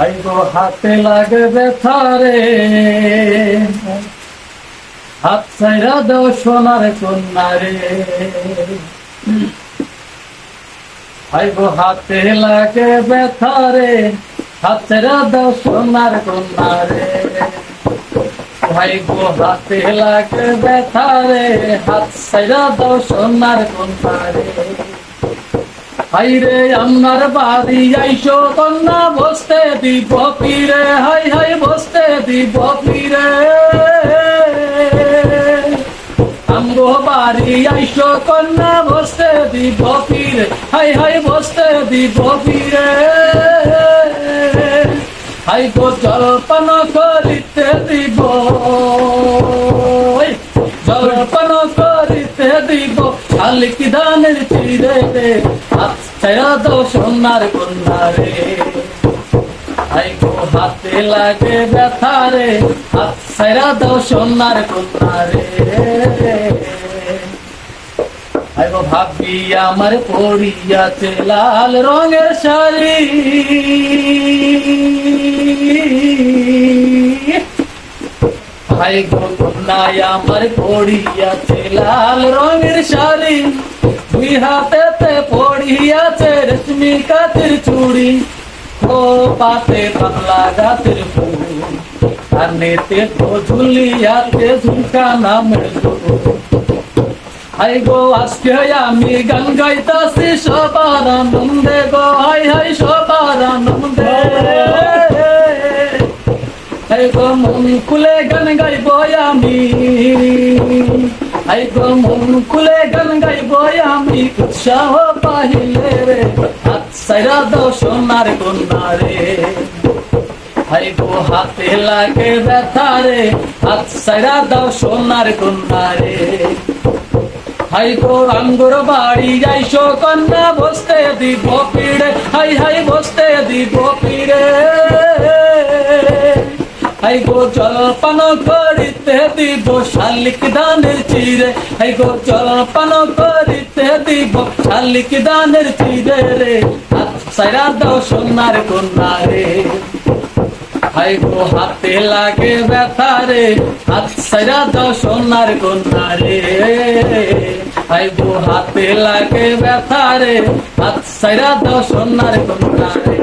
I go হাতে লাগে ব্যথারে, হাত ছাইরা দাও সোনার কন্যা রে। আইগো হাতে লাগে ব্যথারে, হাত ছাইরা দাও সোনার কন্যা রে। আইগো হাতে লাগে ব্যথারে, হাত ছাইরা দাও সোনার কন্যা রে। হাইরে আমার বাড়ি আইসো কন্যা বসতে দিব পীরে, হাই হাই বসতে দিব পীরে। আমগো বাড়ি আইসো কন্যা বসতে দিব পীরে, হাই হাই বসতে দিব পীরে। হাই গো জলপান করিতে দিব, জলপান করিতে দিব শালিক ধানের চিরে রে। হাত ছাইরা দাও সোনার কন্যা রে। হাই গো হাতে লাগে ব্যথা রে, হাত ছাইরা দাও সোনার কন্যা রে। হাই গো ভাবি আমার পড়িয়াছে লাল রঙের শাড়ি, হাই গো কন্যায় আমার পড়িয়াছে লাল রঙের শাড়ি। দুই হাতেতে পড়িয়াছে রেশমি কাচের চুড়ি, ও পাতে বাংলা গাছের ফুল, কানেতে তো ঝুলিয়াছে ঝুমকা নামের দুল। হাই গো আজকে আমি গান গাইতাছি সবার আনন্দে গো, হাই হাই সবার আনন্দে। হাই গো মন খুলে গান গাইব আমি, হাই গো মন খুলে গান গাইব আমি, উৎসাহ পাইলে রে। হাত ছাইরা দাও সোনার কন্যা রে। হাই গো হাতে লাগে ব্যথা রে, হাত ছাইরা দাও সোনার কন্যা রে। হাই গো আঙ্গুর বাড়ি যাইসো কন্যা বসতে দিব পীড়ে, হাই হাই বসতে দিব পীড়ে। হাই গো জলপান করিতে দিব শালিক ধানের চিরে, হাই গো জলপান করিতে দিব শালিক ধানের চিরে রে। হাত ছাইরা দাও সোনার কন্যা রে। হাই গো হাতে লাগে ব্যথা রে, হাত ছাইরা দাও সোনার কন্যা রে। হাই গো হাতে লাগে ব্যথা রে, হাত ছাইরা দাও সোনার কন্যা রে।